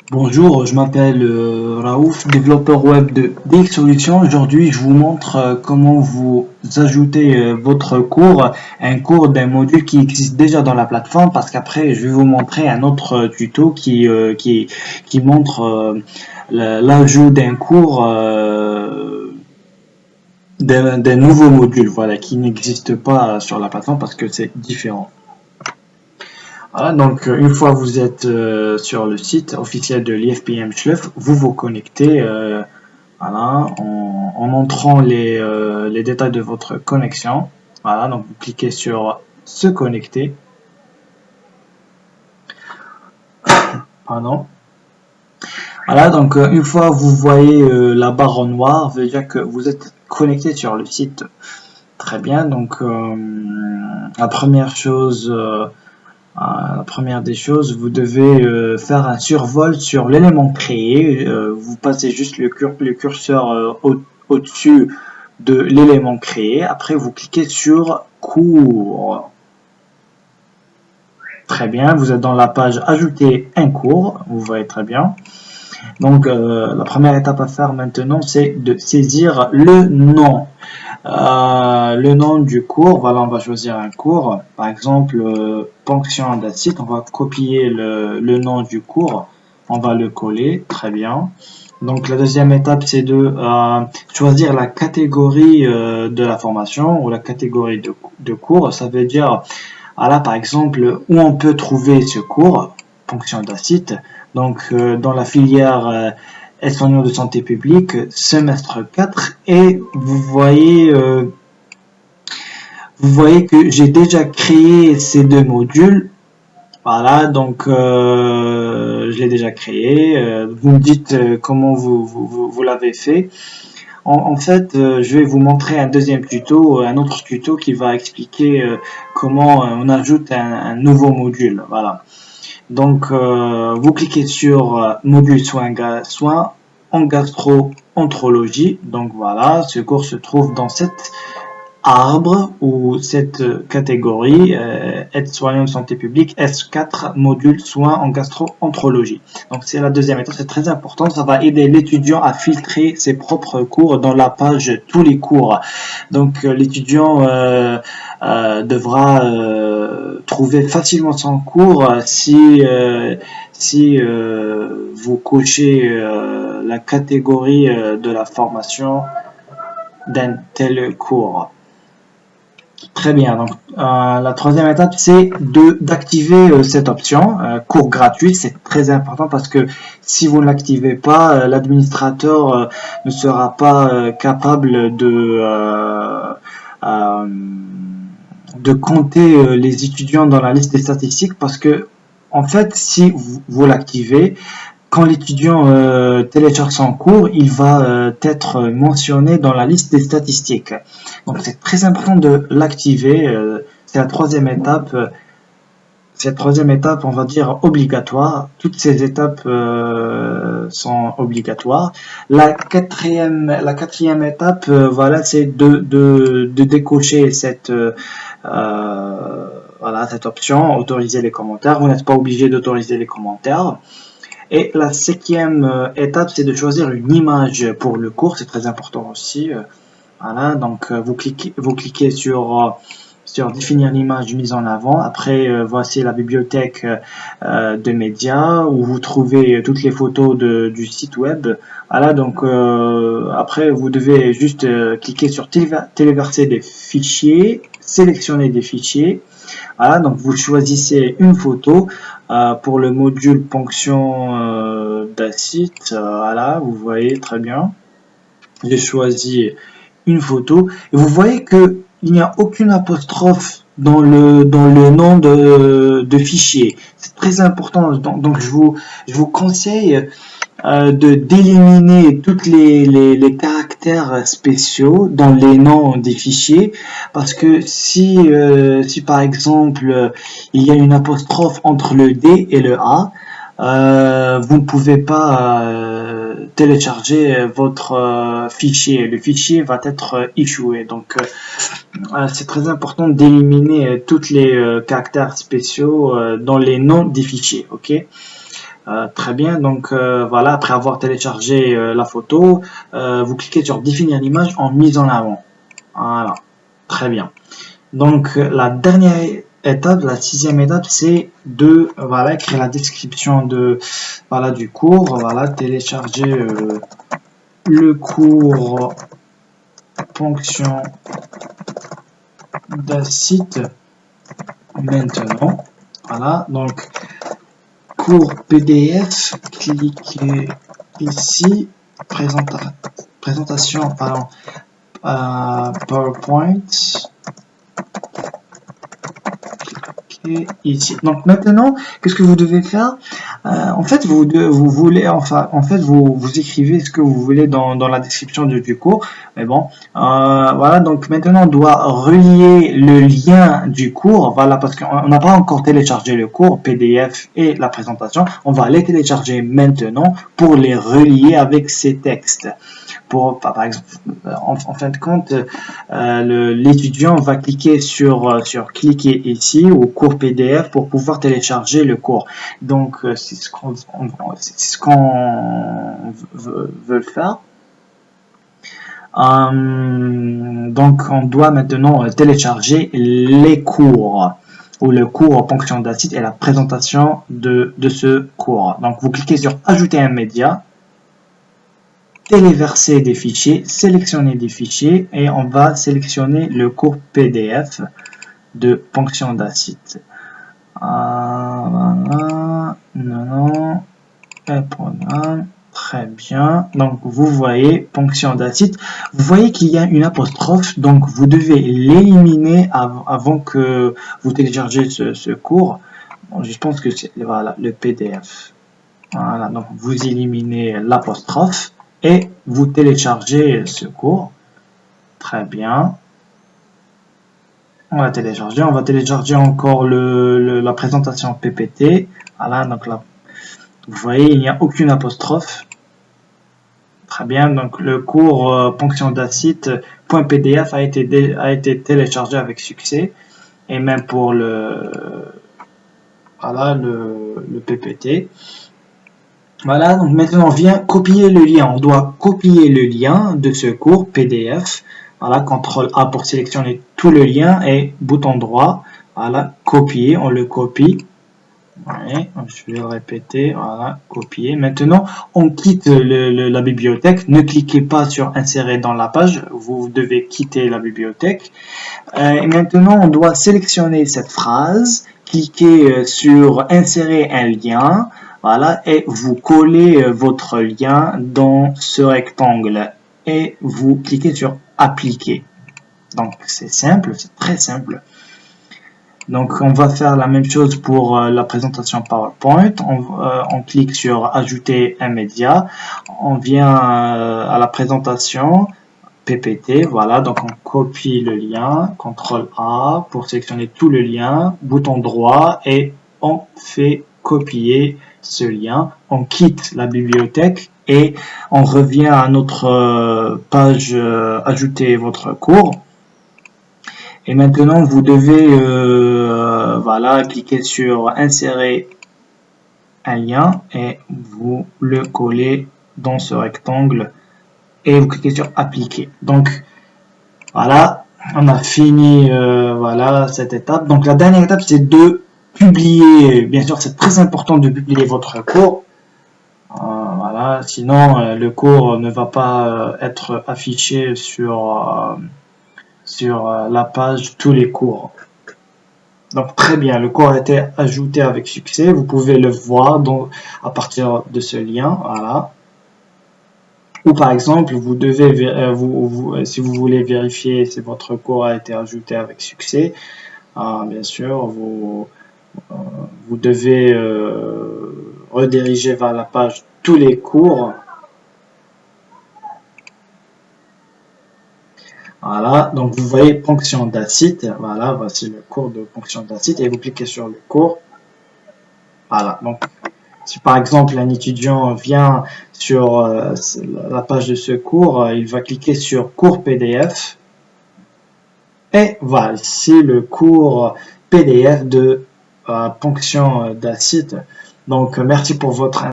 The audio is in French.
Bonjour, je m'appelle Raouf, développeur web de DX Solutions. Aujourd'hui, je vous montre comment vous ajoutez votre cours à un cours d'un module qui existe déjà dans la plateforme parce qu'après, je vais vous montrer un autre tuto qui montre l'ajout d'un cours d'un nouveau module, voilà, qui n'existe pas sur la plateforme parce que c'est différent. Voilà, donc une fois que vous êtes sur le site officiel de l'IFPM Schleuf, vous vous connectez voilà, en entrant les détails de votre connexion. Voilà, donc vous cliquez sur se connecter. Pardon. Voilà, donc une fois que vous voyez la barre en noir, ça veut dire que vous êtes connecté sur le site. Très bien, donc la première chose la première des choses, vous devez faire un survol sur l'élément créé. Vous passez juste le curseur au-dessus de l'élément créé. Après, vous cliquez sur cours. Très bien, vous êtes dans la page ajouter un cours. Vous voyez très bien. Donc, la première étape à faire maintenant, c'est de saisir le nom. Le nom du cours, voilà, on va choisir un cours, par exemple, ponction d'acide, on va copier le nom du cours, on va le coller, très bien. Donc la deuxième étape, c'est de choisir la catégorie de la formation ou la catégorie de cours, ça veut dire, voilà, par exemple, où on peut trouver ce cours, ponction d'acide, donc dans la filière aide-soignant de santé publique, semestre 4, et vous voyez que j'ai déjà créé ces deux modules. Voilà, donc je l'ai déjà créé. Vous me dites comment vous l'avez fait. En fait, je vais vous montrer un deuxième tuto, un autre tuto qui va expliquer comment on ajoute un nouveau module. Voilà. Donc, vous cliquez sur module soins en gastro-entérologie. Donc voilà, ce cours se trouve dans cette arbre ou cette catégorie aide-soignant de santé publique S4 module soins en gastro-entérologie. Donc c'est la deuxième étape, c'est très important, ça va aider l'étudiant à filtrer ses propres cours dans la page tous les cours. Donc l'étudiant devra trouver facilement son cours si vous cochez la catégorie de la formation d'un tel cours. Très bien. Donc, la troisième étape, c'est d'activer cette option cours gratuit. C'est très important parce que si vous ne l'activez pas, l'administrateur ne sera pas capable de compter les étudiants dans la liste des statistiques parce que, en fait, si vous l'activez, quand l'étudiant télécharge son cours, il va être mentionné dans la liste des statistiques. Donc c'est très important de l'activer. C'est la troisième étape. Cette troisième étape, on va dire obligatoire. Toutes ces étapes sont obligatoires. La quatrième étape, voilà, c'est de décocher voilà, cette option, autoriser les commentaires. Vous n'êtes pas obligé d'autoriser les commentaires. Et la cinquième étape, c'est de choisir une image pour le cours. C'est très important aussi. Voilà, donc vous cliquez sur définir l'image mise en avant. Après, voici la bibliothèque de médias où vous trouvez toutes les photos du site web. Voilà, donc après, vous devez juste cliquer sur téléverser des fichiers, sélectionner des fichiers. Voilà, donc vous choisissez une photo pour le module ponction d'acide. Voilà, vous voyez très bien. J'ai choisi une photo et vous voyez que il n'y a aucune apostrophe dans le nom de fichier. C'est très important. Donc je vous conseille d'éliminer toutes les caractères spéciaux dans les noms des fichiers parce que si par exemple il y a une apostrophe entre le D et le A, vous ne pouvez pas télécharger votre fichier. Le fichier va être échoué. Donc c'est très important d'éliminer tous les caractères spéciaux dans les noms des fichiers. Ok. Très bien, donc voilà, après avoir téléchargé la photo, vous cliquez sur définir l'image en mise en avant. Voilà, très bien. Donc la dernière étape, la sixième étape, c'est de voilà, écrire la description de voilà du cours. Voilà, télécharger le cours fonction d'un site maintenant. Voilà, donc cours PDF, cliquez ici, présentation pardon, PowerPoint. Ici. Donc maintenant, qu'est-ce que vous devez faire? En fait, vous voulez, enfin, en fait, vous écrivez ce que vous voulez dans la description du cours. Mais bon, voilà. Donc maintenant, on doit relier le lien du cours. Voilà, parce qu'on n'a pas encore téléchargé le cours PDF et la présentation. On va les télécharger maintenant pour les relier avec ces textes. Par exemple, en fin de compte, l'étudiant va cliquer sur cliquer ici au cours PDF pour pouvoir télécharger le cours. Donc, c'est ce qu'on veut faire. Donc, on doit maintenant télécharger les cours ou le cours en fonction d'un site et la présentation de ce cours. Donc, vous cliquez sur ajouter un média, téléverser des fichiers, sélectionner des fichiers et on va sélectionner le cours PDF de fonction d'acide. Voilà, non, très bien. Donc vous voyez fonction d'acide. Vous voyez qu'il y a une apostrophe, donc vous devez l'éliminer avant que vous téléchargez ce cours. Bon, je pense que c'est voilà le PDF. Voilà, donc vous éliminez l'apostrophe et vous téléchargez ce cours. Très bien. On va télécharger encore la présentation PPT. Voilà, donc là, vous voyez, il n'y a aucune apostrophe. Très bien, donc le cours fonction d'acide.pdf a été téléchargé avec succès. Et même pour voilà, le PPT. Voilà, donc maintenant on vient copier le lien. On doit copier le lien de ce cours PDF. Voilà, CTRL A pour sélectionner tout le lien et bouton droit. Voilà, copier, on le copie. Ouais, je vais le répéter. Voilà, copier. Maintenant, on quitte la bibliothèque. Ne cliquez pas sur insérer dans la page. Vous devez quitter la bibliothèque. Et maintenant, on doit sélectionner cette phrase. Cliquez sur insérer un lien. Voilà, et vous collez votre lien dans ce rectangle et vous cliquez sur appliquer. Donc c'est simple, c'est très simple. Donc on va faire la même chose pour la présentation PowerPoint. On clique sur ajouter un média. On vient à la présentation PPT. Voilà, donc on copie le lien, CTRL A pour sélectionner tout le lien, bouton droit et on fait copier ce lien, on quitte la bibliothèque et on revient à notre page ajouter votre cours. Et maintenant, vous devez voilà, cliquer sur insérer un lien et vous le collez dans ce rectangle et vous cliquez sur appliquer. Donc, voilà, on a fini voilà, cette étape. Donc, la dernière étape, c'est de publier. Bien sûr, c'est très important de publier votre cours. Voilà, sinon le cours ne va pas être affiché sur la page tous les cours. Donc très bien, le cours a été ajouté avec succès. Vous pouvez le voir à partir de ce lien. Voilà. Ou par exemple, vous devez si vous voulez vérifier si votre cours a été ajouté avec succès, bien sûr, vous devez rediriger vers la page tous les cours. Voilà, donc vous voyez fonction d'acide. Voilà, voici le cours de fonction d'acide et vous cliquez sur le cours. Voilà, donc si par exemple un étudiant vient sur la page de ce cours, il va cliquer sur cours PDF et voici le cours PDF de fonction d'acide. Donc, merci pour votre